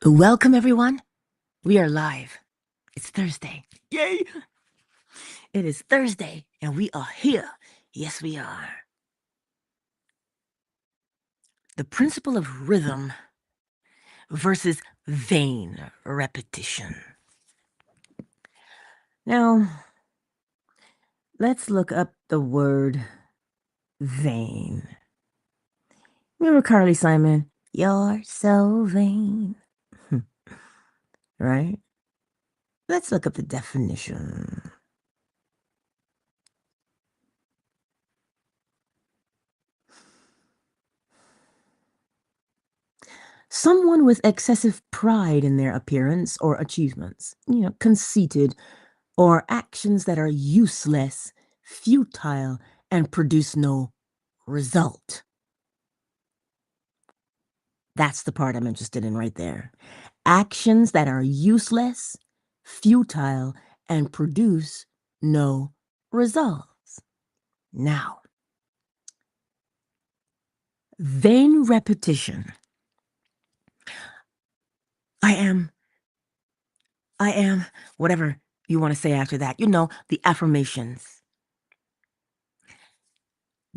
Welcome, everyone. We are live. It's Thursday. Yay! It is Thursday, and we are here. Yes, we are. The principle of rhythm versus vain repetition. Now, let's look up the word vain. Remember Carly Simon? You're so vain. Right? Let's look up the definition. Someone with excessive pride in their appearance or achievements, conceited, or actions that are useless, futile, and produce no result. That's the part I'm interested in right there. Actions that are useless, futile, and produce no results. Now, vain repetition. I am, whatever you want to say after that, the affirmations.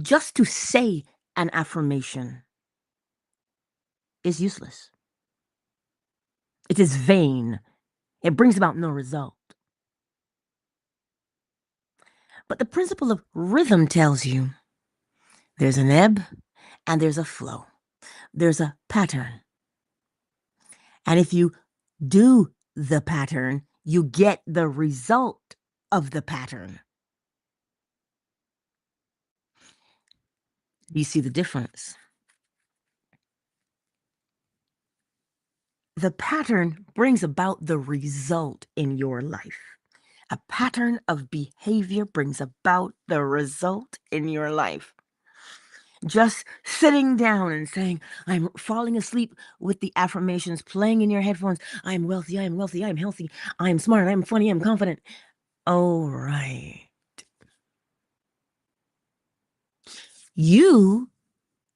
Just to say an affirmation is useless. It is vain. It brings about no result. But the principle of rhythm tells you there's an ebb and there's a flow. There's a pattern. And if you do the pattern, you get the result of the pattern. Do you see the difference? The pattern brings about the result in your life. A pattern of behavior brings about the result in your life. Just sitting down and saying, I'm falling asleep with the affirmations playing in your headphones. I'm wealthy, I'm healthy, I'm smart, I'm funny, I'm confident. Oh, right. You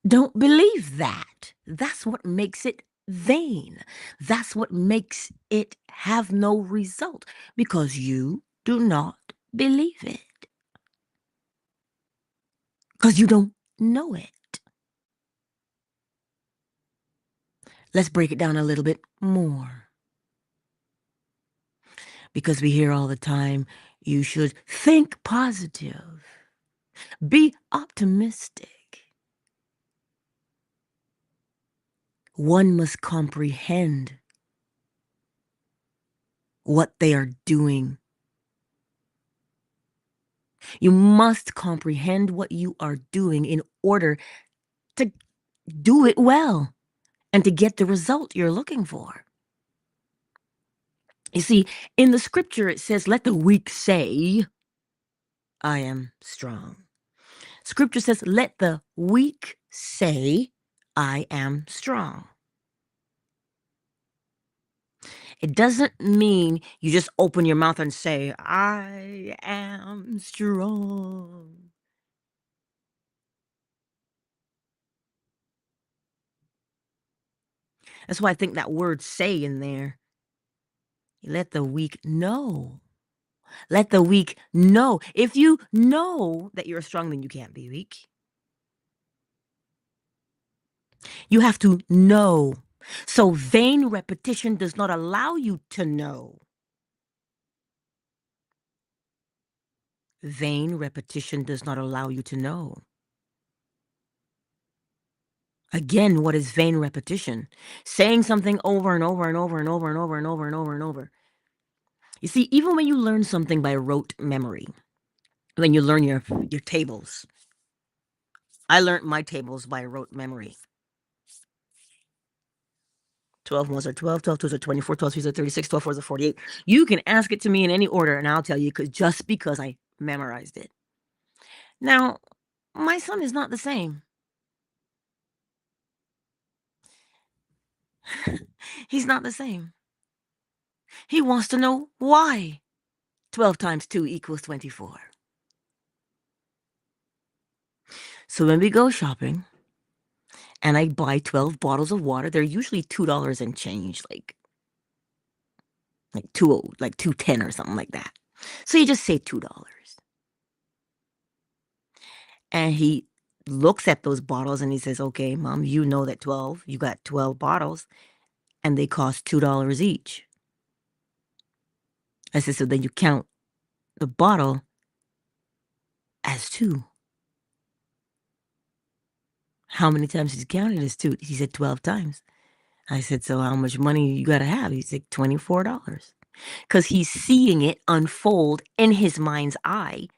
don't believe that. That's what makes it vain. That's what makes it have no result, because you do not believe it. Because you don't know it. Let's break it down a little bit more. Because we hear all the time, you should think positive, be optimistic. One must comprehend what they are doing. You must comprehend what you are doing in order to do it well and to get the result you're looking for. You see, in the scripture, it says, let the weak say, I am strong. Scripture says, let the weak say, I am strong. It doesn't mean you just open your mouth and say, I am strong. That's why I think that word say in there. Let the weak know. Let the weak know. If you know that you're strong, then you can't be weak. You have to know. So vain repetition does not allow you to know. Vain repetition does not allow you to know. Again, what is vain repetition? Saying something over and over and over and over and over and over and over and over. You see, even when you learn something by rote memory, when you learn your tables, I learned my tables by rote memory. 12 ones are 12, 12 twos are 24, 12 threes are 36, 12 fours are 48. You can ask it to me in any order, and I'll tell you, just because I memorized it. Now, my son is not the same. He's not the same. He wants to know why 12 times 2 equals 24. So when we go shopping and I buy 12 bottles of water, they're usually $2 and change, like like 2 like 210 or something like that. So you just say $2. And he looks at those bottles and he says, "Okay, mom, you know that 12, you got 12 bottles and they cost $2 each." I said, "So then you count the bottle as 2." "How many times did you count it as 2?" He said, "12 times." I said, "So how much money you gotta have?" He said, $24. Because he's seeing it unfold in his mind's eye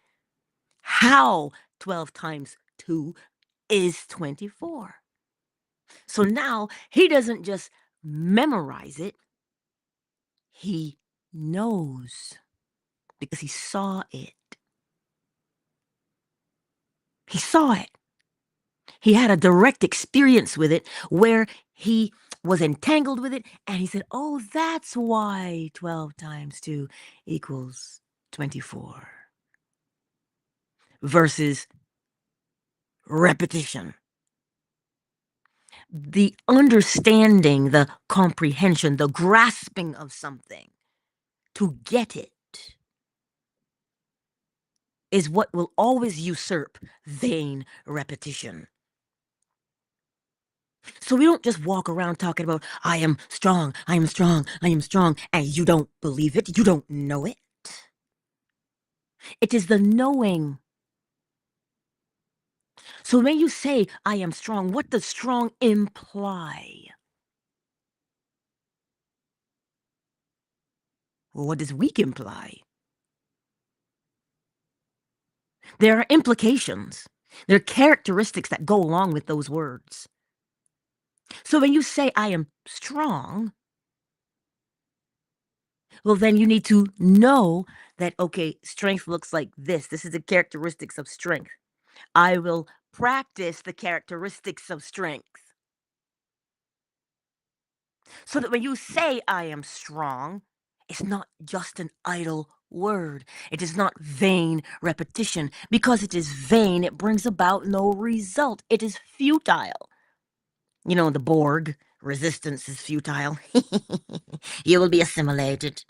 how 12 times 2 is 24. So now he doesn't just memorize it, he knows because he saw it. He saw it. He had a direct experience with it where he was entangled with it and he said, "Oh, that's why 12 times 2 equals 24." Versus repetition. The understanding, the comprehension, the grasping of something to get it is what will always usurp vain repetition. So we don't just walk around talking about, "I am strong, I am strong, I am strong," and you don't believe it, you don't know it. It is the knowing. So when you say, "I am strong," what does strong imply? Well, what does weak imply? There are implications. There are characteristics that go along with those words. So when you say, "I am strong," well, then you need to know that, okay, strength looks like this. This is the characteristics of strength. I will practice the characteristics of strength. So that when you say, "I am strong," it's not just an idle word. It is not vain repetition. Because it is vain, it brings about no result. It is futile. You know, the Borg, resistance is futile. You will be assimilated.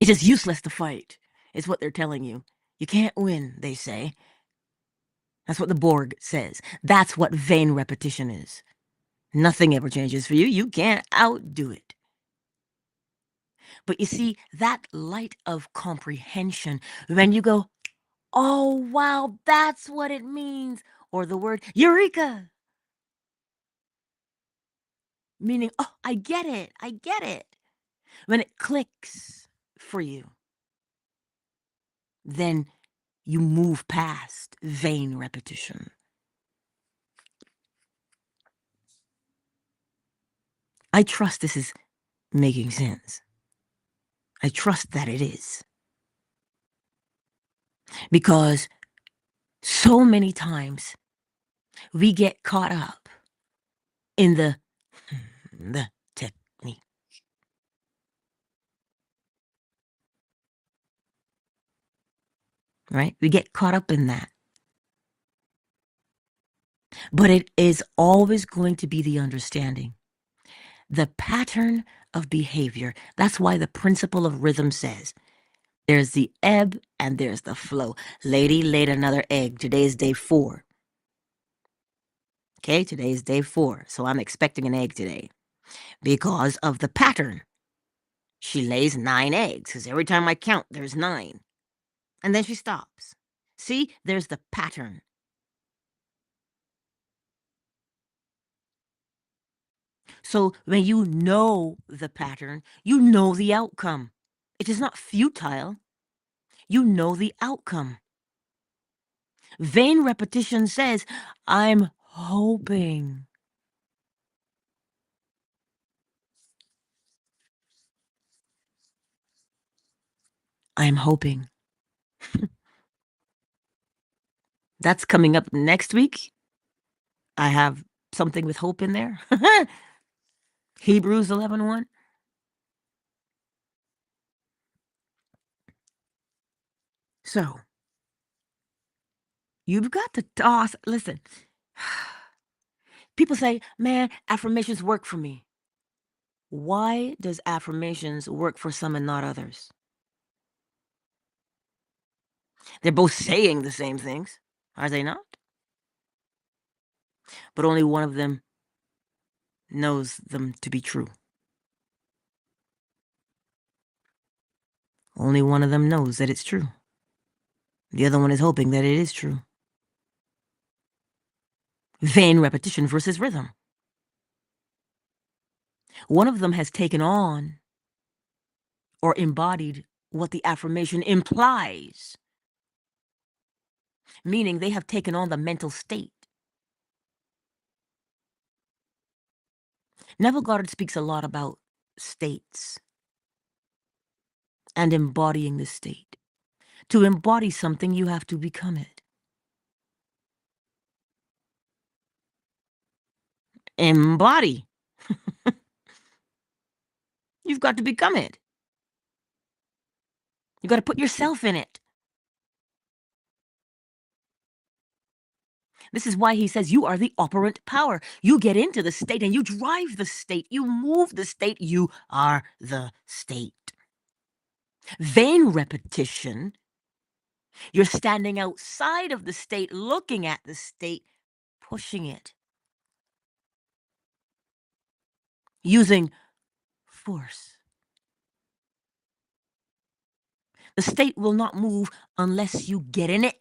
It is useless to fight, is what they're telling you. You can't win, they say. That's what the Borg says. That's what vain repetition is. Nothing ever changes for you. You can't outdo it. But you see, that light of comprehension, when you go, "Oh, wow, that's what it means," or the word eureka, meaning, "Oh, I get it, I get it." When it clicks for you, then you move past vain repetition. I trust this is making sense. I trust that it is. Because so many times we get caught up in the technique, right? We get caught up in that. But it is always going to be the understanding, the pattern of behavior. That's why the principle of rhythm says there's the ebb and there's the flow. Lady laid another egg. Today is day 4. Okay, today is day 4. So I'm expecting an egg today because of the pattern. She lays 9 eggs because every time I count, there's 9. And then she stops. See, there's the pattern. So when you know the pattern, you know the outcome. It is not futile. You know the outcome. Vain repetition says, "I'm hoping." I'm hoping. That's coming up next week. I have something with hope in there. Hebrews 11:1. So you've got to toss. Listen, people say, "Man, affirmations work for me." Why does affirmations work for some and not others? They're both saying the same things, are they not? But only one of them knows them to be true. Only one of them knows that it's true. The other one is hoping that it is true. Vain repetition versus rhythm. One of them has taken on or embodied what the affirmation implies, meaning they have taken on the mental state. Neville Goddard speaks a lot about states and embodying the state. To embody something, you have to become it. Embody. You've got to become it. You got to put yourself in it. This is why he says you are the operant power. You get into the state and you drive the state. You move the state. You are the state. Vain repetition. You're standing outside of the state, looking at the state, pushing it, using force. The state will not move unless you get in it.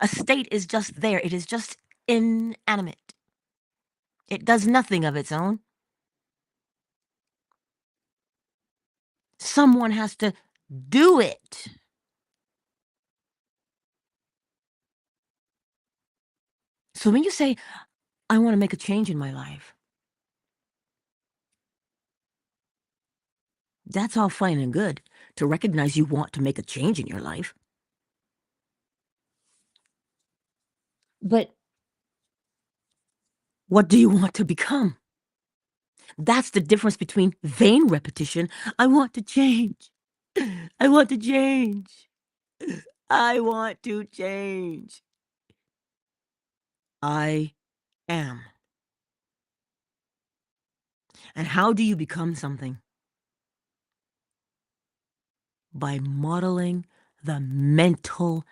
A state is just there. It is just inanimate. It does nothing of its own. Someone has to do it. So when you say, I want to make a change in my life, that's all fine and good to recognize you want to make a change in your life. But what do you want to become? That's the difference between vain repetition. I want to change. I want to change. I want to change. I am. And how do you become something? By modeling the mental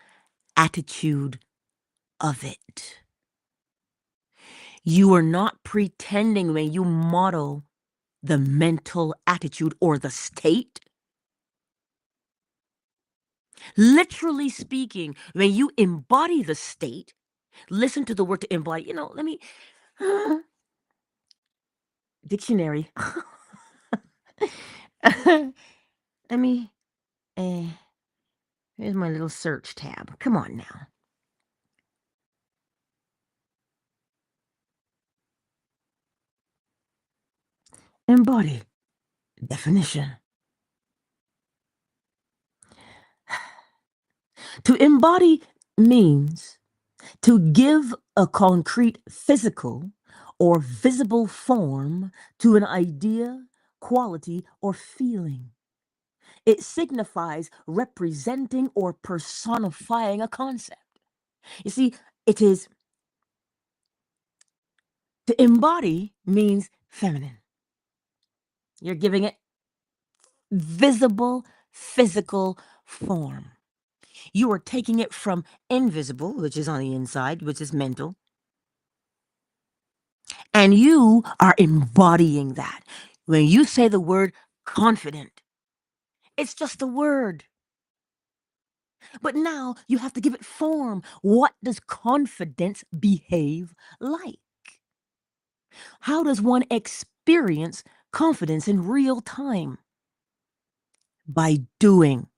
attitude of it. You are not pretending when you model the mental attitude or the state. Literally speaking, when you embody the state, listen to the word to embody. Let me dictionary. Let me here's my little search tab. Come on now. Embody. Definition. To embody means to give a concrete physical or visible form to an idea, quality, or feeling. It signifies representing or personifying a concept. You see, it is to embody means feminine. You're giving it visible, physical form. You are taking it from invisible, which is on the inside, which is mental, and you are embodying that. When you say the word confident, it's just a word. But now you have to give it form. What does confidence behave like? How does one experience confidence in real time? By doing.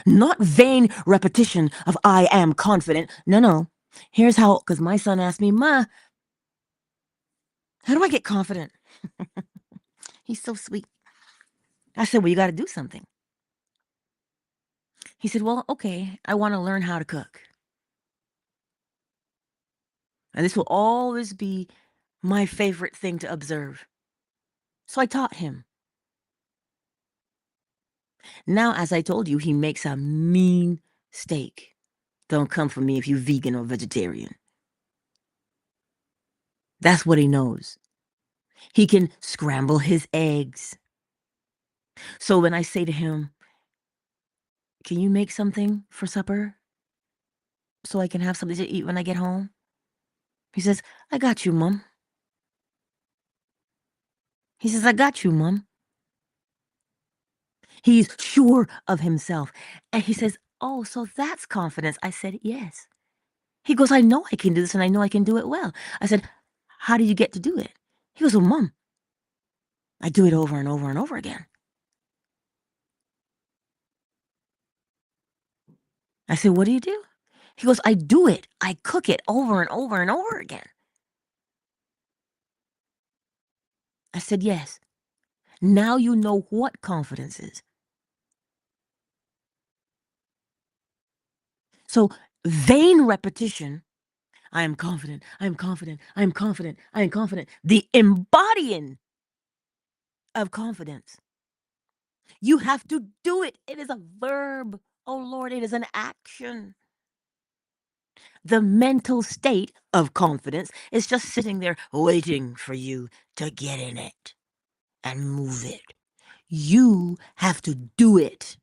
Not vain repetition of I am confident. No, no. Here's how, because my son asked me, Ma, how do I get confident? He's so sweet. I said, well, you got to do something. He said, well, okay, I want to learn how to cook. And this will always be my favorite thing to observe. So I taught him. Now, as I told you, he makes a mean steak. Don't come for me if you're vegan or vegetarian. That's what he knows. He can scramble his eggs. So when I say to him, "Can you make something for supper so I can have something to eat when I get home?" He says, "I got you, Mom." He says, "I got you, Mom." He's sure of himself. And he says, "Oh, so that's confidence." I said, "Yes." He goes, "I know I can do this and I know I can do it well." I said, "How did you get to do it?" He goes, "Well, Mom, I do it over and over and over again." I said, "What do you do?" He goes, "I do it. I cook it over and over and over again." I said, "Yes. Now you know what confidence is." So vain repetition, I am confident, I am confident, I am confident, I am confident. The embodying of confidence. You have to do it. It is a verb. Oh Lord, it is an action. The mental state of confidence is just sitting there waiting for you to get in it and move it. You have to do it.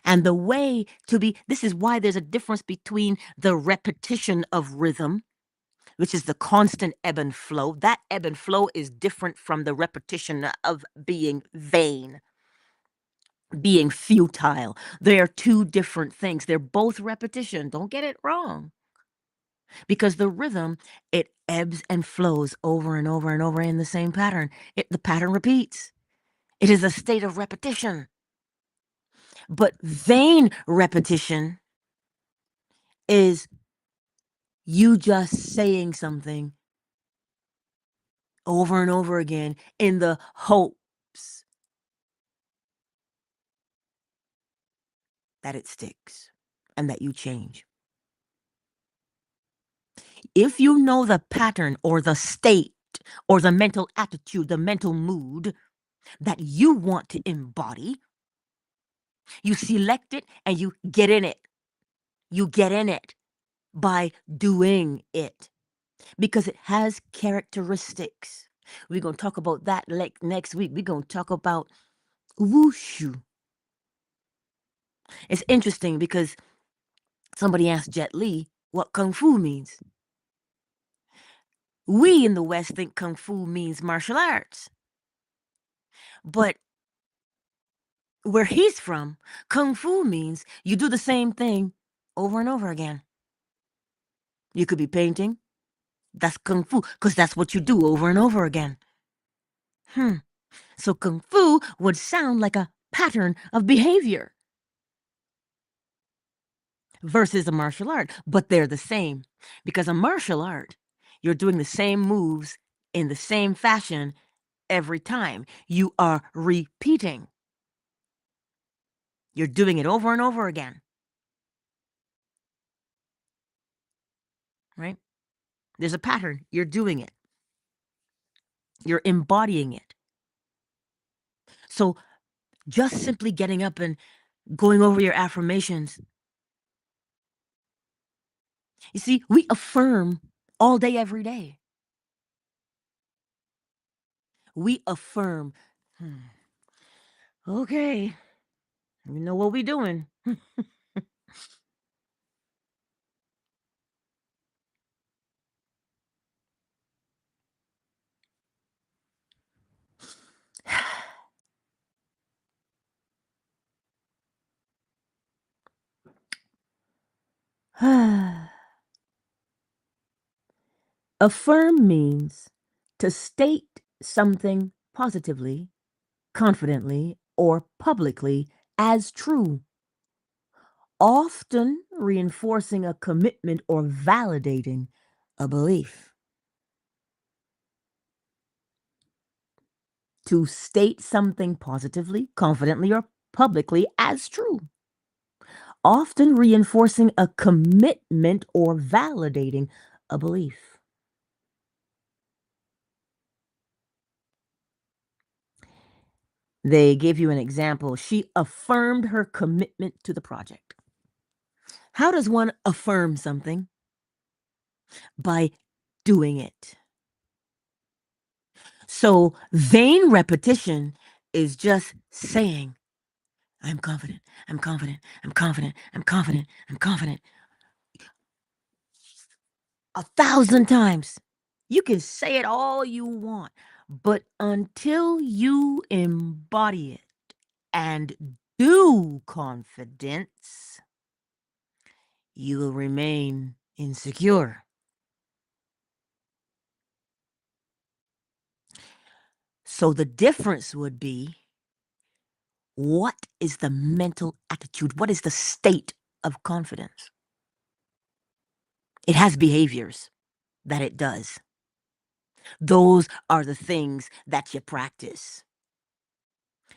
And the way to be, this is why there's a difference between the repetition of rhythm, which is the constant ebb and flow. That ebb and flow is different from the repetition of being vain, being futile. They are two different things. They're both repetition. Don't get it wrong. Because the rhythm, it ebbs and flows over and over and over in the same pattern. The pattern repeats. It is a state of repetition. But vain repetition is you just saying something over and over again in the hopes that it sticks and that you change. If you know the pattern or the state or the mental attitude, the mental mood that you want to embody, you select it and you get in it. You get in it by doing it because it has characteristics. We're going to talk about that like next week. We're going to talk about wushu. It's interesting because somebody asked Jet Li what Kung Fu means. We in the West think Kung Fu means martial arts. But where he's from, Kung Fu means you do the same thing over and over again. You could be painting. That's Kung Fu because that's what you do over and over again. So Kung Fu would sound like a pattern of behavior versus a martial art, but they're the same because a martial art, you're doing the same moves in the same fashion every time. You are repeating. You're doing it over and over again, right? There's a pattern. You're doing it. You're embodying it. So just simply getting up and going over your affirmations. You see, we affirm all day, every day. We affirm. Okay, we know what we doing. Affirm means to state something positively, confidently, or publicly as true, often reinforcing a commitment or validating a belief. To state something positively, confidently, or publicly as true, often reinforcing a commitment or validating a belief. They gave you an example. She affirmed her commitment to the project. How does one affirm something? By doing it. So vain repetition is just saying, I'm confident, I'm confident, I'm confident, I'm confident, I'm confident 1,000 times. You can say it all you want, but until you embody it and do confidence, you will remain insecure. So the difference would be, what is the mental attitude? What is the state of confidence? It has behaviors that it does. Those are the things that you practice.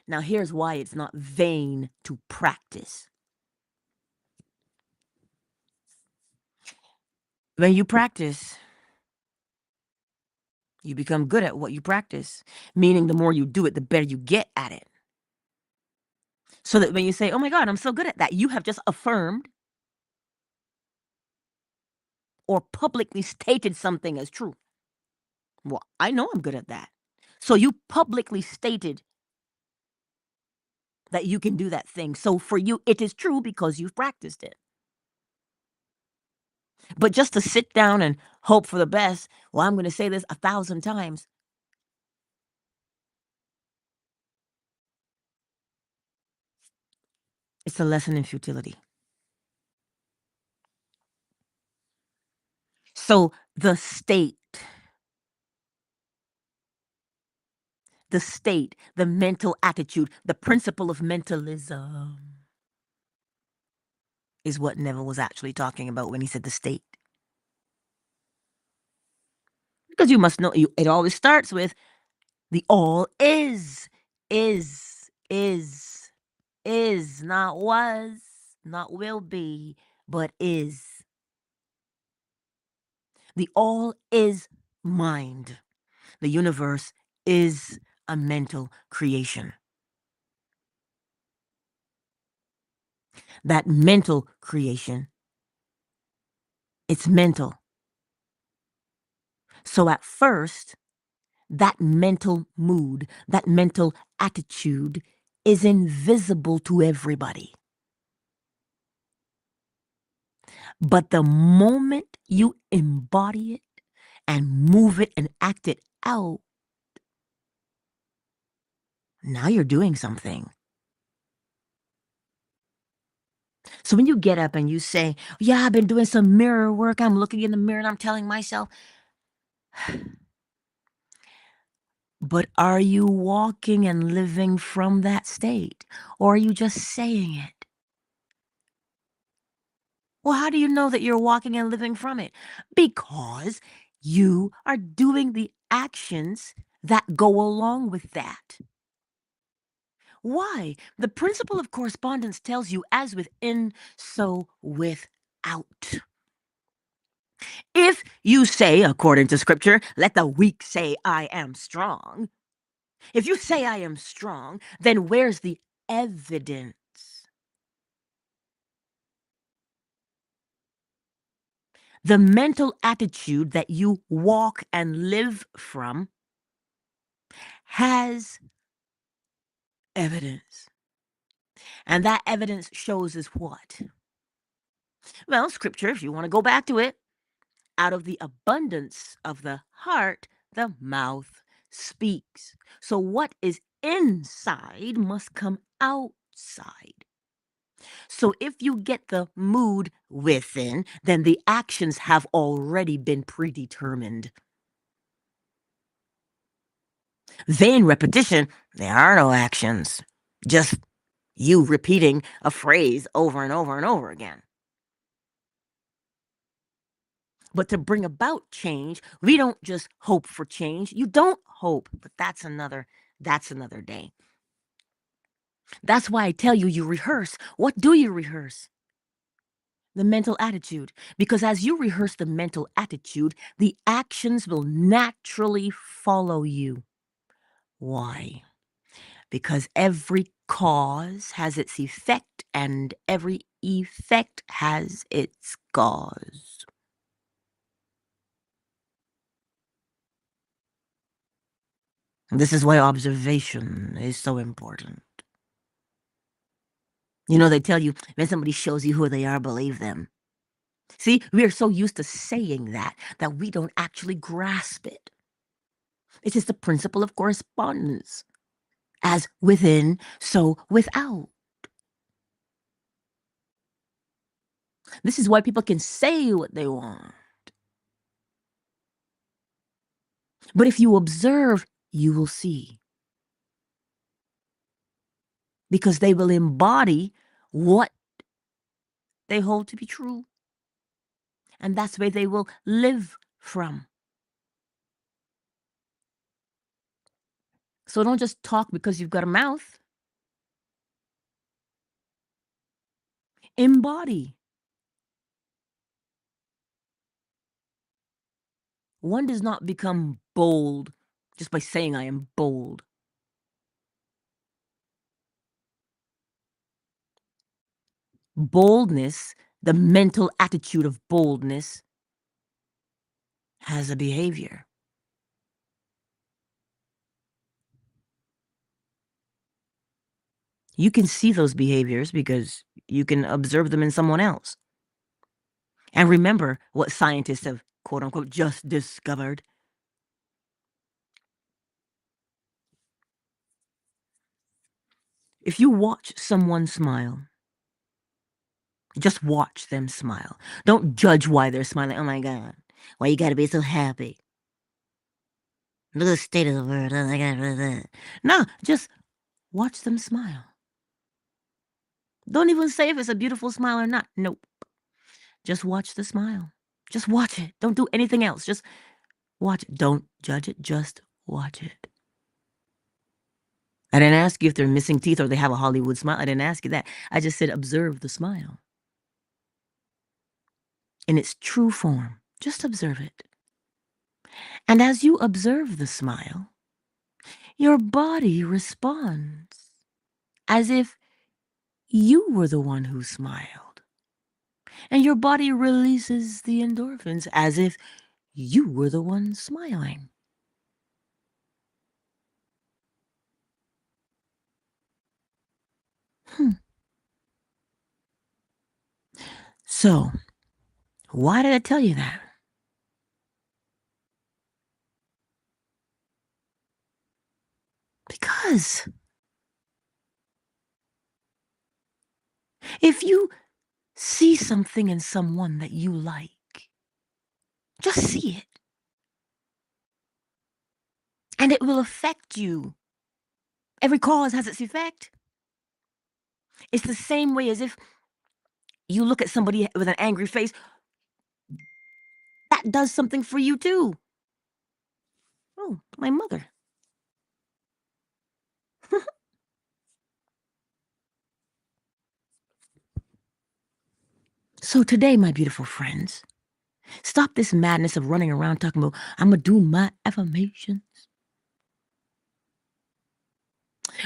Now, here's why it's not vain to practice. When you practice, you become good at what you practice, meaning the more you do it, the better you get at it. So that when you say, oh my God, I'm so good at that, you have just affirmed or publicly stated something as true. Well, I know I'm good at that. So you publicly stated that you can do that thing. So for you, it is true because you've practiced it. But just to sit down and hope for the best, well, I'm going to say this 1,000 times. It's a lesson in futility. So the mental attitude, the principle of mentalism is what Neville was actually talking about when he said the state. Because you must know, it always starts with the all is, not was, not will be, but is. The all is mind. The universe is a mental creation. That mental creation, it's mental. So at first, that mental mood, that mental attitude is invisible to everybody. But the moment you embody it and move it and act it out, now you're doing something. So when you get up and you say, yeah, I've been doing some mirror work, I'm looking in the mirror and I'm telling myself, but are you walking and living from that state? Or are you just saying it? Well, how do you know that you're walking and living from it? Because you are doing the actions that go along with that. Why? The principle of correspondence tells you, as within, so without. If you say, according to scripture, let the weak say, I am strong. If you say, I am strong, then where's the evidence? The mental attitude that you walk and live from has evidence. And that evidence shows us what? Well, scripture, if you want to go back to it, out of the abundance of the heart, the mouth speaks. So what is inside must come outside. So if you get the mood within, then the actions have already been predetermined. Vain repetition, there are no actions. Just you repeating a phrase over and over and over again. But to bring about change, we don't just hope for change. You don't hope, but that's another day. That's why I tell you, you rehearse. What do you rehearse? The mental attitude. Because as you rehearse the mental attitude, the actions will naturally follow you. Why? Because every cause has its effect and every effect has its cause. This is why observation is so important. They tell you when somebody shows you who they are, believe them. See, we are so used to saying that we don't actually grasp it. It's just the principle of correspondence. As within, so without. This is why people can say what they want. But if you observe, you will see. Because they will embody what they hold to be true. And that's where they will live from. So don't just talk because you've got a mouth. Embody. One does not become bold just by saying, I am bold. Boldness, the mental attitude of boldness, has a behavior. You can see those behaviors because you can observe them in someone else. And remember what scientists have, quote unquote, just discovered. If you watch someone smile, just watch them smile. Don't judge why they're smiling. Oh my God, why you gotta be so happy? Look at the state of the world. Oh my God. No, just watch them smile. Don't even say if it's a beautiful smile or not. Nope. Just watch the smile. Just watch it. Don't do anything else. Just watch it. Don't judge it. Just watch it. I didn't ask you if they're missing teeth or they have a Hollywood smile. I didn't ask you that. I just said observe the smile in its true form. Just observe it. And as you observe the smile, your body responds as if you were the one who smiled. And your body releases the endorphins as if you were the one smiling. Hmm. So, why did I tell you that? Because if you see something in someone that you like, just see it. And it will affect you. Every cause has its effect. It's the same way as if you look at somebody with an angry face, that does something for you too. Oh, my mother. So today, my beautiful friends, stop this madness of running around talking about, I'm going to do my affirmations.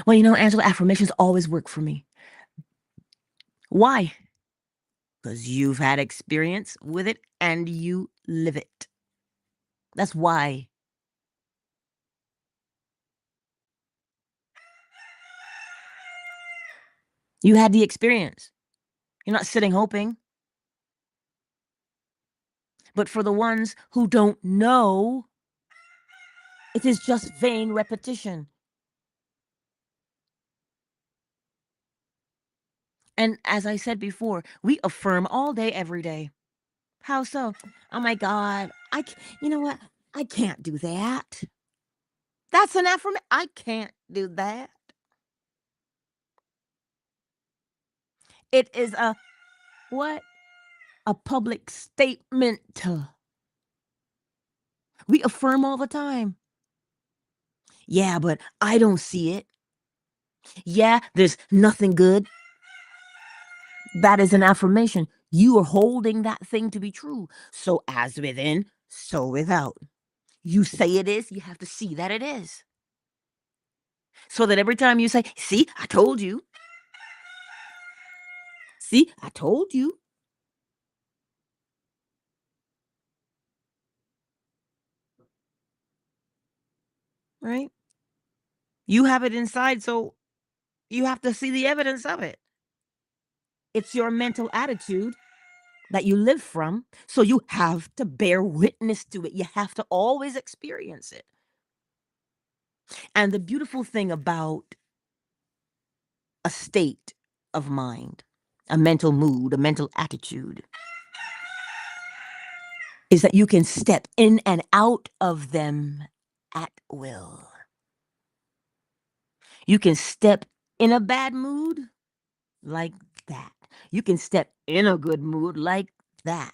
Well, Angela, affirmations always work for me. Why? Because you've had experience with it and you live it. That's why. You had the experience. You're not sitting hoping. But for the ones who don't know, it is just vain repetition. And as I said before, we affirm all day, every day. How so? Oh my God. You know what? I can't do that. That's an affirmation. I can't do that. It is a what? A public statement. We affirm all the time. Yeah, but I don't see it. Yeah, there's nothing good. That is an affirmation. You are holding that thing to be true. So as within, so without. You say it is, you have to see that it is. So that every time you say, see, I told you. See, I told you. Right? You have it inside, so you have to see the evidence of it. It's your mental attitude that you live from, so you have to bear witness to it. You have to always experience it. And the beautiful thing about a state of mind, a mental mood, a mental attitude, is that you can step in and out of them at will. You can step in a bad mood like that. You can step in a good mood like that.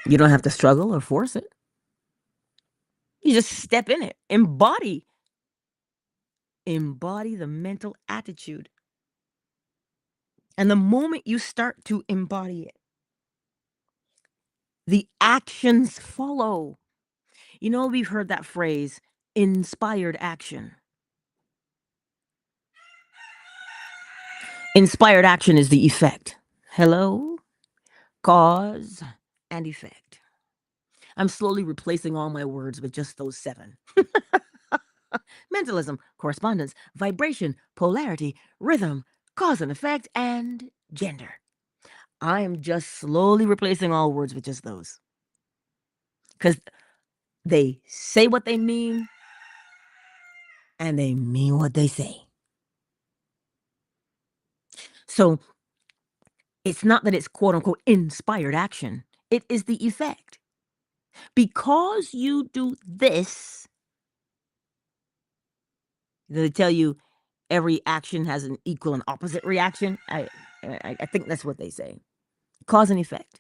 You don't have to struggle or force it. You just step in it. Embody the mental attitude. And the moment you start to embody it, the actions follow. You know, we've heard that phrase, inspired action. Inspired action is the effect. Hello? Cause and effect. I'm slowly replacing all my words with just those 7. Mentalism, correspondence, vibration, polarity, rhythm, cause and effect, and gender. I am just slowly replacing all words with just those. Because they say what they mean and they mean what they say. So it's not that it's quote unquote inspired action, it is the effect. Because you do this, they tell you every action has an equal and opposite reaction. I think that's what they say. Cause and effect.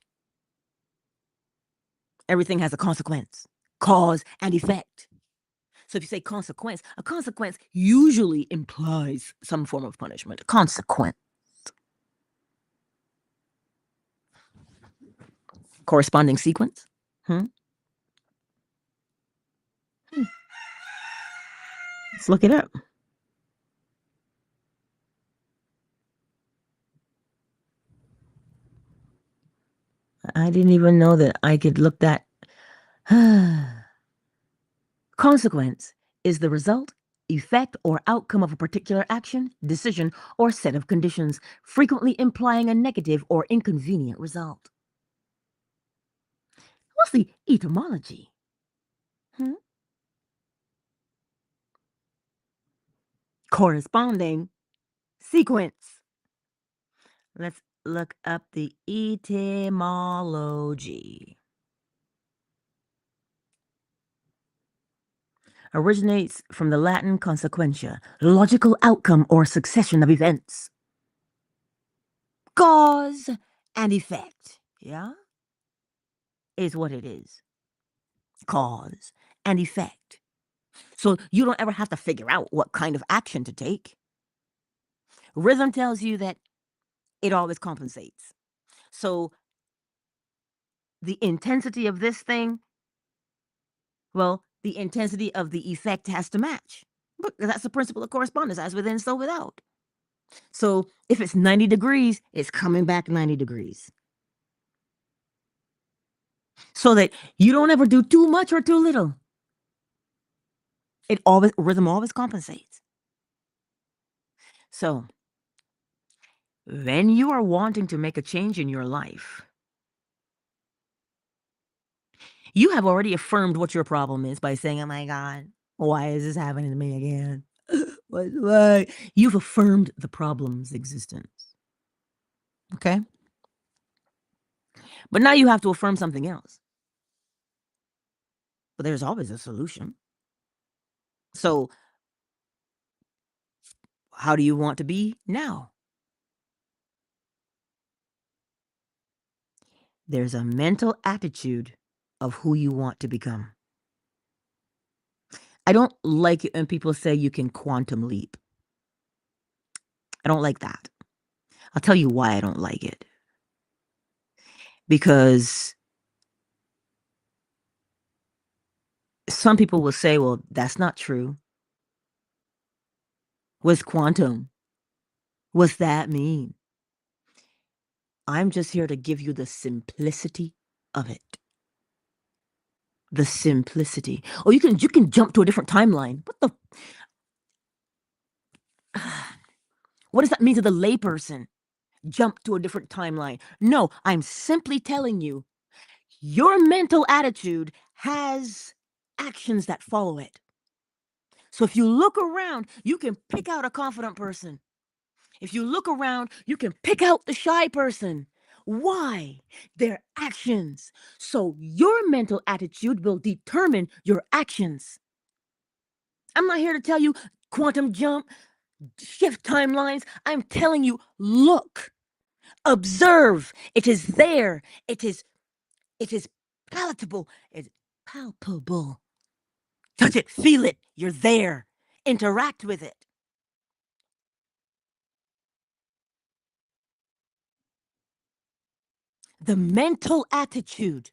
Everything has a consequence. Cause and effect. So if you say consequence, a consequence usually implies some form of punishment. Consequence. Corresponding sequence. Hmm? Let's look it up. I didn't even know that I could look that. Consequence is the result, effect, or outcome of a particular action, decision, or set of conditions, frequently implying a negative or inconvenient result. What's the etymology? Hmm? Corresponding sequence. Let's look up the etymology. Originates from the Latin consequentia, logical outcome or succession of events. Cause and effect, yeah, is what it is. Cause and effect. So you don't ever have to figure out what kind of action to take. Rhythm tells you that it always compensates. So the intensity of this thing, well, the intensity of the effect has to match. But that's the principle of correspondence, as within, so without. So if it's 90 degrees, it's coming back 90 degrees. So that you don't ever do too much or too little. Rhythm always compensates. So when you are wanting to make a change in your life, you have already affirmed what your problem is by saying, "Oh my God, why is this happening to me again?" Why? You've affirmed the problem's existence. Okay? But now you have to affirm something else. But there's always a solution. So, how do you want to be now? There's a mental attitude of who you want to become. I don't like it when people say you can quantum leap. I don't like that. I'll tell you why I don't like it. Because some people will say, well, that's not true. What's quantum? What's that mean? I'm just here to give you the simplicity of it. The simplicity. Oh, you can jump to a different timeline. What the what does that mean to the layperson? Jump to a different timeline. No, I'm simply telling you, your mental attitude has actions that follow it. So if you look around, you can pick out a confident person. If you look around, you can pick out the shy person. Why? Their actions. So your mental attitude will determine your actions. I'm not here to tell you quantum jump, shift timelines. I'm telling you, look, observe. It is there. It is palatable. It's palpable. Touch it, feel it. You're there. Interact with it. The mental attitude.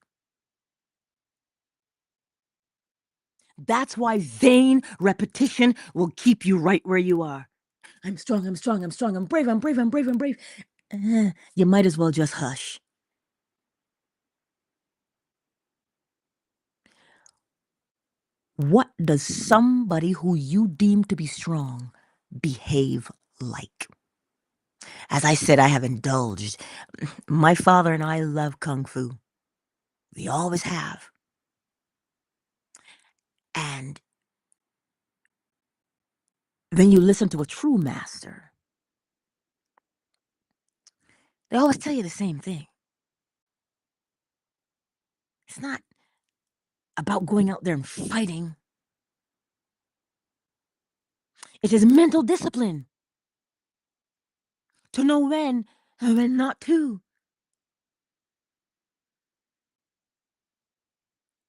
That's why vain repetition will keep you right where you are. I'm strong, I'm strong, I'm strong, I'm brave, I'm brave, I'm brave, I'm brave. You might as well just hush. What does somebody who you deem to be strong behave like? As I said, I have indulged. My father and I love Kung Fu. We always have. And then you listen to a true master. They always tell you the same thing. It's not about going out there and fighting. It is mental discipline to know when and when not to.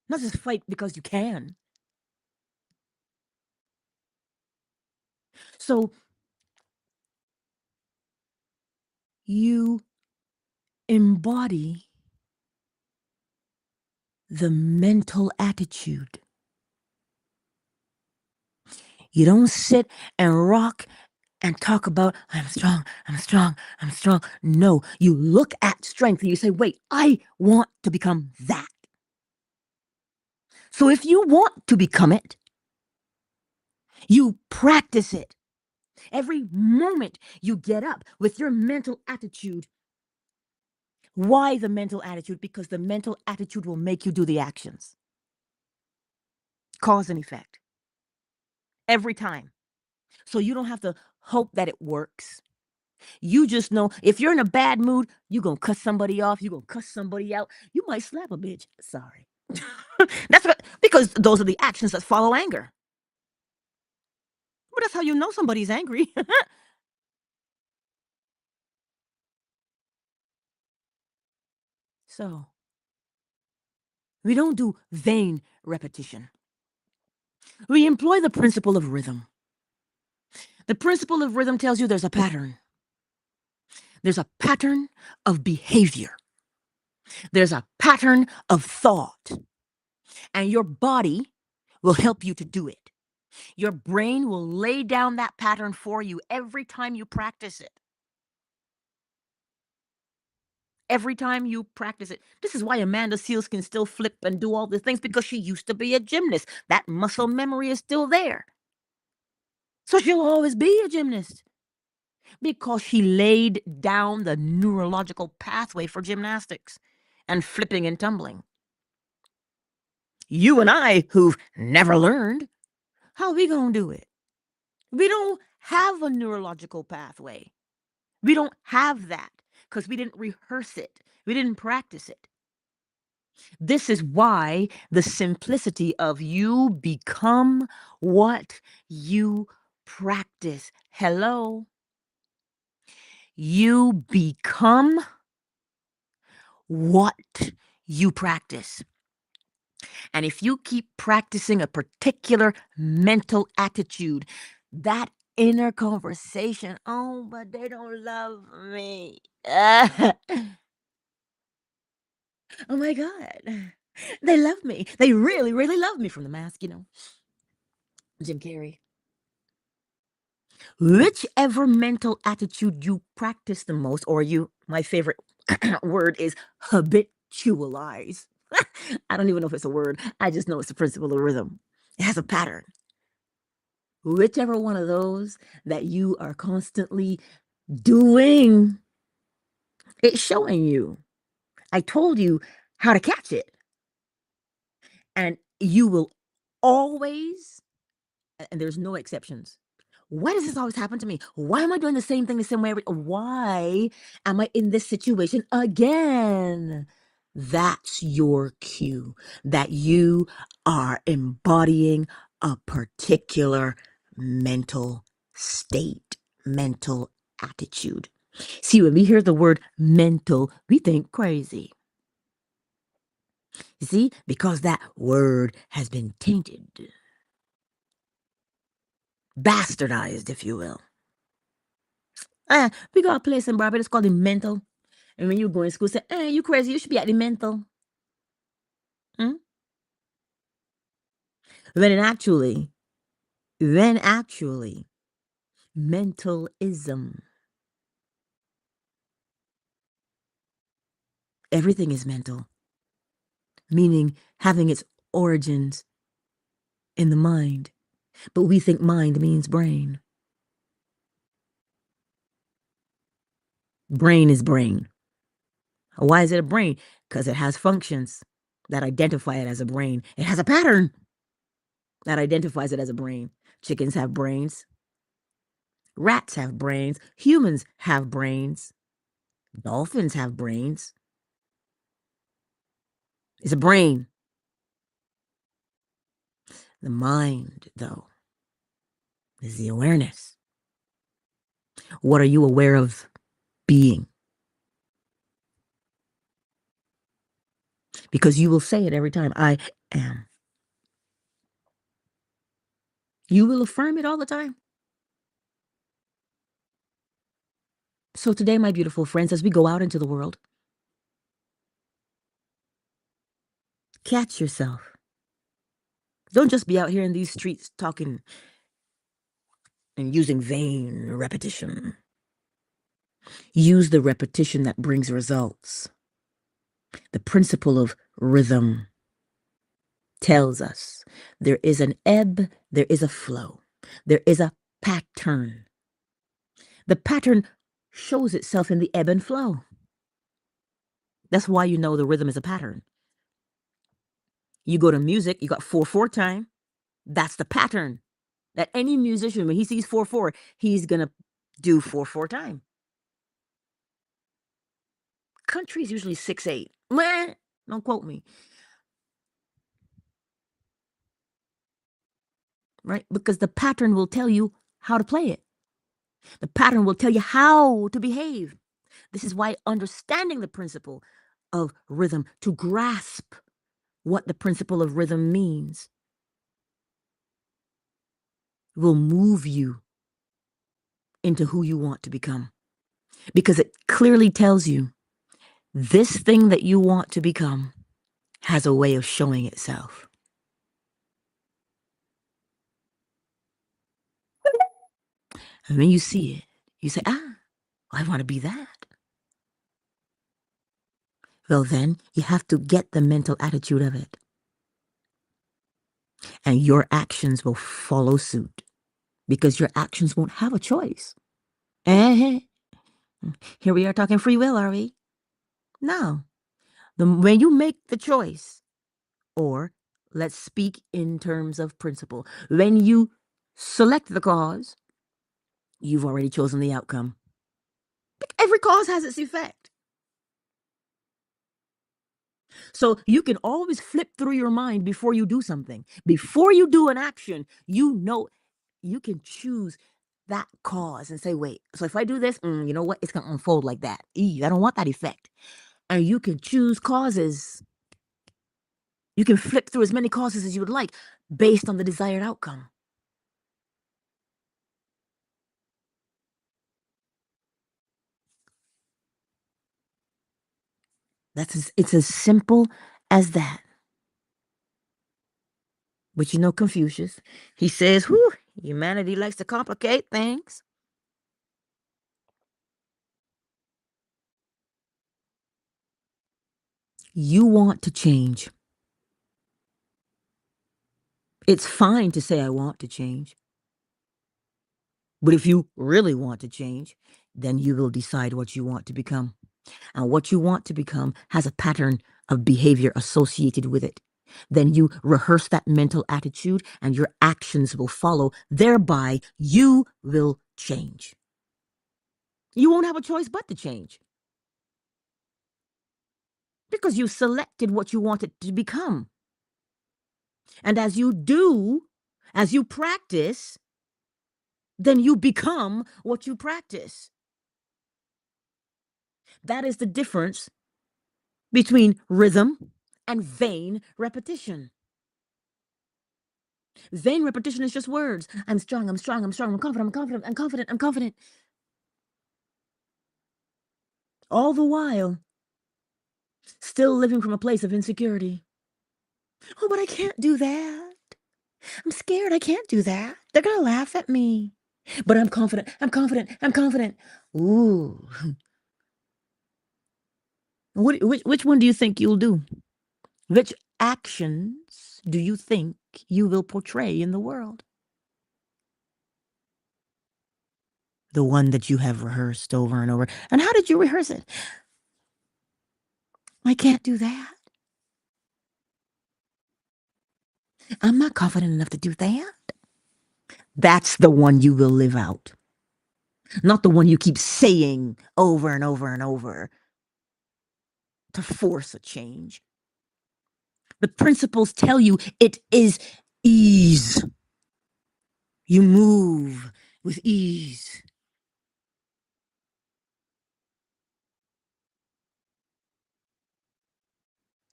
Not just fight because you can. So you embody the mental attitude. You don't sit and rock and talk about, I'm strong, I'm strong, I'm strong. No, you look at strength and you say, wait, I want to become that. So if you want to become it, you practice it. Every moment you get up with your mental attitude. Why the mental attitude? Because the mental attitude will make you do the actions. Cause and effect. Every time. So you don't have to hope that it works. You just know if you're in a bad mood, you're going to cuss somebody off. You're going to cuss somebody out. You might slap a bitch. Sorry. That's what, because those are the actions that follow anger. Well, that's how you know somebody's angry. So we don't do vain repetition. We employ the principle of rhythm. The principle of rhythm tells you there's a pattern. There's a pattern of behavior. There's a pattern of thought. And your body will help you to do it. Your brain will lay down that pattern for you every time you practice it. Every time you practice it. This is why Amanda Seales can still flip and do all the things because she used to be a gymnast. That muscle memory is still there. So she'll always be a gymnast because she laid down the neurological pathway for gymnastics and flipping and tumbling. You and I, who've never learned, how are we going to do it? We don't have a neurological pathway. We don't have that because we didn't rehearse it. We didn't practice it. This is why the simplicity of you become what you practice. Hello. You become what you practice. And if you keep practicing a particular mental attitude, that inner conversation, oh, but they don't love me. Oh my God. They love me. They really, really love me from The Mask, Jim Carrey. Whichever mental attitude you practice the most, or my favorite, word is habitualize. I don't even know if it's a word. I just know it's the principle of rhythm. It has a pattern. Whichever one of those that you are constantly doing, it's showing you. I told you how to catch it. And you will always, and there's no exceptions. Why does this always happen to me? Why am I doing the same thing the same way? Why am I in this situation again? That's your cue that you are embodying a particular mental state, mental attitude. See, when we hear the word mental, we think crazy. You see, because that word has been tainted, bastardized, if you will. We got a place in Barbados called the mental. And when you go in school, say, you crazy, you should be at the mental. Hmm? When actually, mentalism, everything is mental, meaning having its origins in the mind. But we think mind means brain. Brain is brain. Why is it a brain? Because it has functions that identify it as a brain. It has a pattern that identifies it as a brain. Chickens have brains. Rats have brains. Humans have brains. Dolphins have brains. It's a brain. The mind, though, is the awareness. What are you aware of being? Because you will say it every time, I am. You will affirm it all the time. So today, my beautiful friends, as we go out into the world, catch yourself. Don't just be out here in these streets talking and using vain repetition. Use the repetition that brings results. The principle of rhythm tells us there is an ebb, there is a flow, there is a pattern. The pattern shows itself in the ebb and flow. That's why you know the rhythm is a pattern. You go to music, you got 4/4 time. That's the pattern. That any musician, when he sees 4/4, he's gonna do 4/4 time. Country is usually 6/8. Meh, don't quote me. Right? Because the pattern will tell you how to play it. The pattern will tell you how to behave. This is why understanding the principle of rhythm, to grasp what the principle of rhythm means, will move you into who you want to become. Because it clearly tells you this thing that you want to become has a way of showing itself. And when you see it, you say, I want to be that. Well, then you have to get the mental attitude of it. And your actions will follow suit because your actions won't have a choice. Eh? Here we are talking free will, are we? No. When you make the choice, or let's speak in terms of principle, when you select the cause, you've already chosen the outcome. Every cause has its effect. So you can always flip through your mind before you do something. Before you do an action, you know you can choose that cause and say, wait, so if I do this, you know what? It's going to unfold like that. I don't want that effect. And you can choose causes. You can flip through as many causes as you would like based on the desired outcome. It's as simple as that. But you know Confucius, he says, whew, humanity likes to complicate things. You want to change. It's fine to say, I want to change. But if you really want to change, then you will decide what you want to become. And what you want to become has a pattern of behavior associated with it. Then you rehearse that mental attitude and your actions will follow. Thereby, you will change. You won't have a choice but to change because you selected what you wanted to become. And as you do, as you practice, then you become what you practice. That is the difference between rhythm and vain repetition. Vain repetition is just words. I'm strong, I'm strong, I'm strong, I'm confident, I'm confident, I'm confident, I'm confident. All the while, still living from a place of insecurity. Oh, but I can't do that. I'm scared. I can't do that. They're going to laugh at me. But I'm confident. I'm confident. I'm confident. Ooh. Which one do you think you'll do? Which actions do you think you will portray in the world? The one that you have rehearsed over and over. And how did you rehearse it? I can't do that. I'm not confident enough to do that. That's the one you will live out. Not the one you keep saying over and over and over to force a change. The principles tell you it is ease. You move with ease.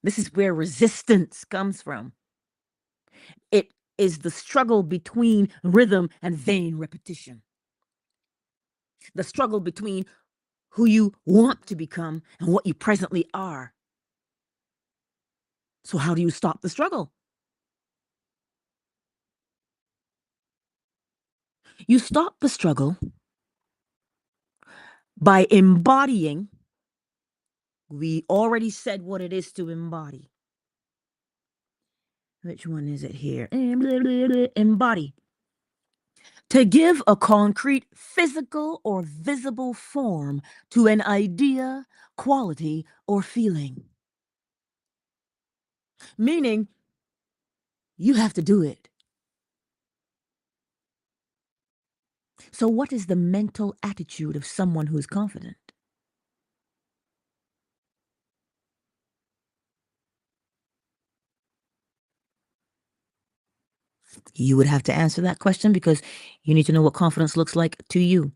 This is where resistance comes from. It is the struggle between rhythm and vain repetition. The struggle between who you want to become and what you presently are. So how do you stop the struggle? You stop the struggle by embodying. We already said what it is to embody. Which one is it here? Embody. To give a concrete physical or visible form to an idea, quality, or feeling. Meaning, you have to do it. So, what is the mental attitude of someone who's confident? You would have to answer that question because you need to know what confidence looks like to you.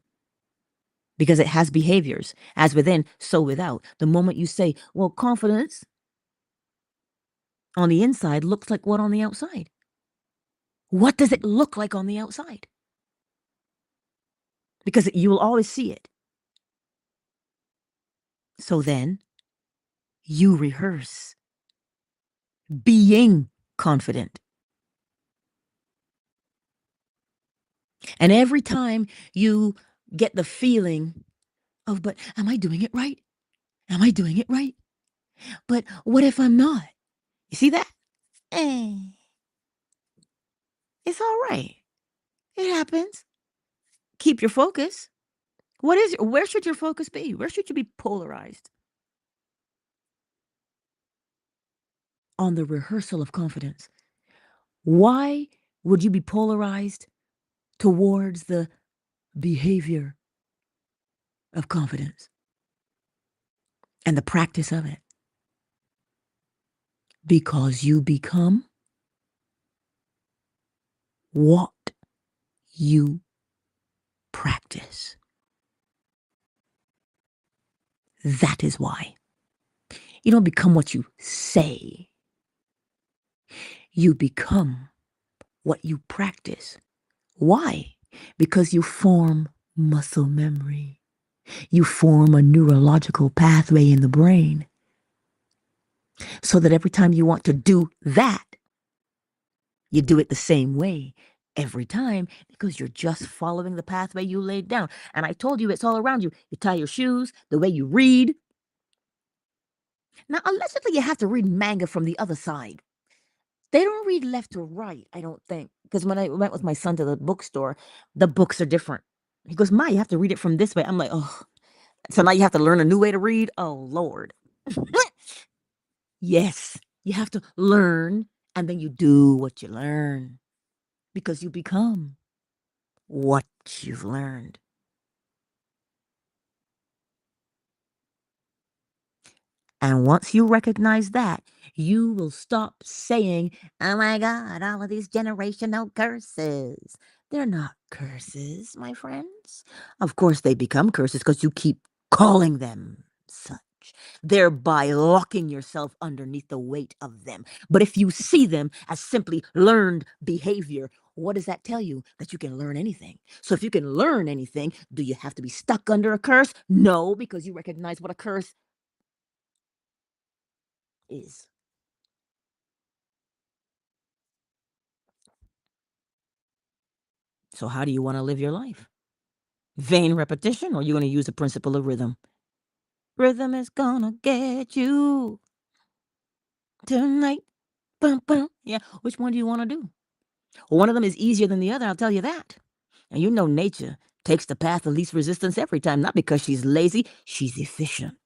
Because it has behaviors, as within, so without. The moment you say, well, confidence on the inside looks like what on the outside? What does it look like on the outside? Because you will always see it. So then you rehearse being confident. And every time you get the feeling of, but am I doing it right? Am I doing it right? But what if I'm not? You see that? Eh, it's all right. It happens. Keep your focus. Where should your focus be? Where should you be polarized? On the rehearsal of confidence. Why would you be polarized towards the behavior of confidence and the practice of it? Because you become what you practice. That is why. You don't become what you say. You become what you practice. Why? Because you form muscle memory. You form a neurological pathway in the brain so that every time you want to do that, you do it the same way every time because you're just following the pathway you laid down. And I told you it's all around you. You tie your shoes, the way you read, Now, allegedly, you have to read manga from the other side. They don't read left to right, I don't think. Because when I went with my son to the bookstore, the books are different. He goes, Ma, you have to read it from this way. I'm like, oh, so now you have to learn a new way to read? Oh, Lord. Yes, you have to learn and then you do what you learn because you become what you've learned. And once you recognize that, you will stop saying, oh my God, all of these generational curses. They're not curses, my friends. Of course, they become curses because you keep calling them such, thereby locking yourself underneath the weight of them. But if you see them as simply learned behavior, what does that tell you? That you can learn anything. So if you can learn anything, do you have to be stuck under a curse? No, because you recognize what a curse is. So how do you want to live your life? Vain repetition, or you going to use the principle of rhythm? Rhythm is gonna get you tonight. Bum, bum. Yeah, which one do you want to do? One of them is easier than the other, I'll tell you that. And you know nature takes the path of least resistance every time, not because she's lazy, she's efficient,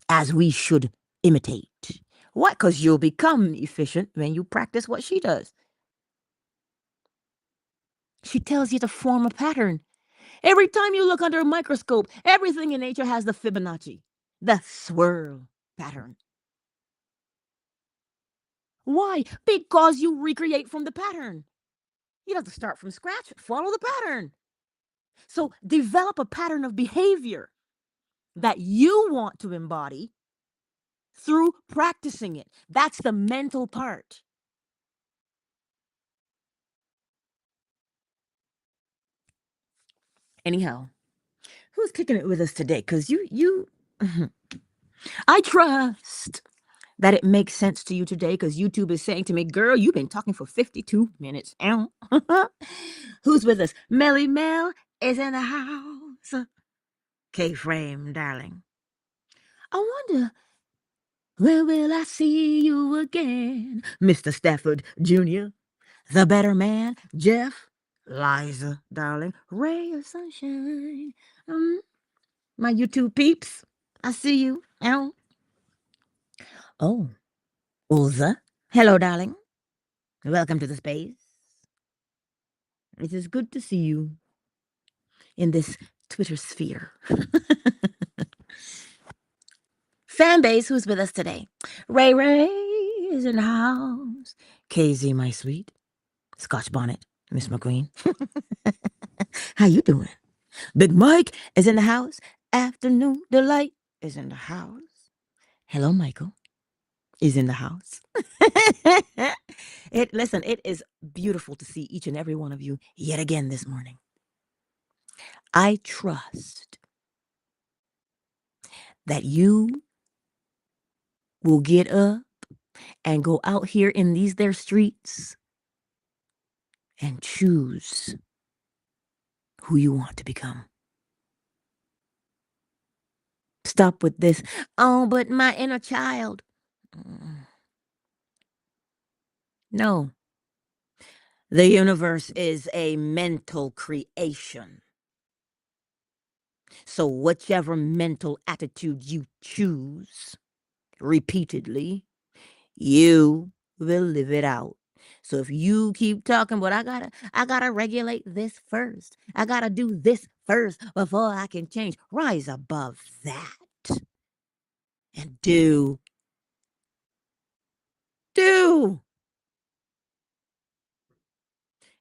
as we should imitate. Why? Because you'll become efficient when you practice what she does. She tells you to form a pattern. Every time you look under a microscope, everything in nature has the Fibonacci, the swirl pattern. Why? Because you recreate from the pattern. You don't have to start from scratch. Follow the pattern. So develop a pattern of behavior that you want to embody through practicing it. That's the mental part. Anyhow, who's kicking it with us today? Because I trust that it makes sense to you today because YouTube is saying to me, girl, you've been talking for 52 minutes. Ow. Who's with us? Melly Mel is in the house. K-Frame, darling. I wonder, where will I see you again? Mr. Stafford Jr., the better man, Jeff, Liza, darling, ray of sunshine. My YouTube peeps, I see you. Ow. Oh, Ulza. Hello, darling. Welcome to the space. It is good to see you in this Twitter sphere. Fan base, who's with us today? Ray Ray is in the house. KZ, my sweet. Scotch bonnet, Miss McQueen. How you doing? Big Mike is in the house. Afternoon Delight is in the house. Hello, Michael is in the house. Listen, it is beautiful to see each and every one of you yet again this morning. I trust that you will get up and go out here in these their streets and choose who you want to become. Stop with this, oh, but my inner child. No, the universe is a mental creation. So, whichever mental attitude you choose repeatedly, you will live it out. So if you keep talking, but I gotta regulate this first. I gotta do this first before I can change. Rise above that and do.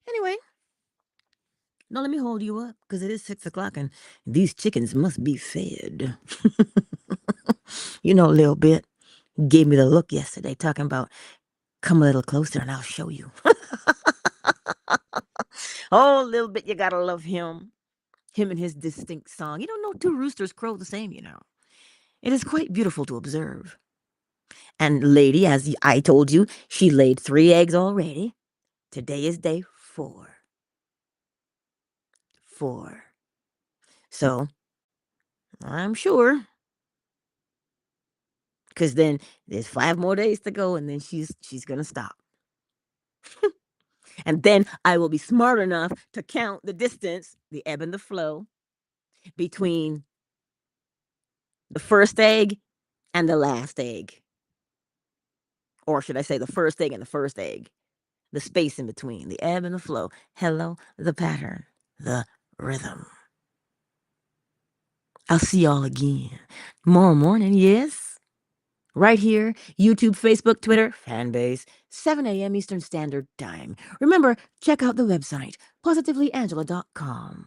Anyway, don't let me hold you up because it is 6 o'clock and these chickens must be fed. You know, a little bit gave me the look yesterday talking about come a little closer and I'll show you. Oh, a little bit, you gotta love him. Him and his distinct song. You don't know two roosters crow the same, you know. It is quite beautiful to observe. And lady, as I told you, she laid 3 eggs already. Today is day 4. 4. So I'm sure because then there's 5 more days to go, and then she's gonna stop. And then I will be smart enough to count the distance, the ebb and the flow between the first egg and the last egg. Or should I say the first egg and the first egg? The space in between, the ebb and the flow. Hello, the pattern, the rhythm. I'll see y'all again tomorrow morning, yes? Right here, YouTube, Facebook, Twitter, fan base, 7 a.m. Eastern Standard Time. Remember, check out the website, positivelyangela.com.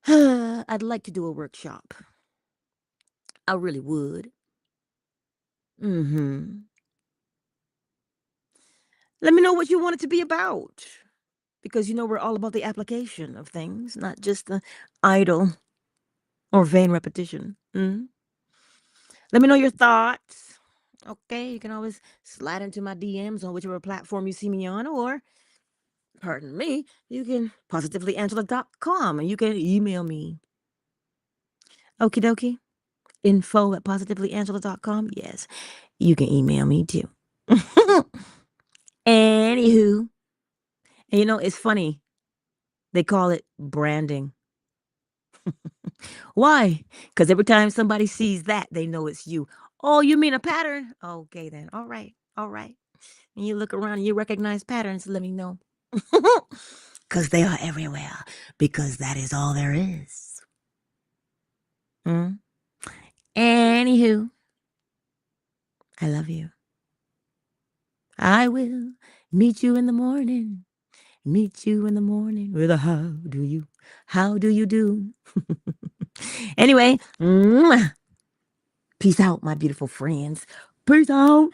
I'd like to do a workshop. I really would. Let me know what you want it to be about. Because we're all about the application of things, not just the idle or vain repetition. Let me know your thoughts. Okay, you can always slide into my DMs on whichever platform you see me on, or, pardon me, you can positivelyangela.com and you can email me. Okie dokie. info@positivelyangela.com. Yes, you can email me too. Anywho, and it's funny. They call it branding. Why? Because every time somebody sees that, they know it's you. Oh, you mean a pattern? Okay, then. All right. All right. And you look around and you recognize patterns, let me know. Because they are everywhere. Because that is all there is. Anywho, I love you. I will meet you in the morning. Meet you in the morning with a how do you do? Anyway, peace out, my beautiful friends. Peace out.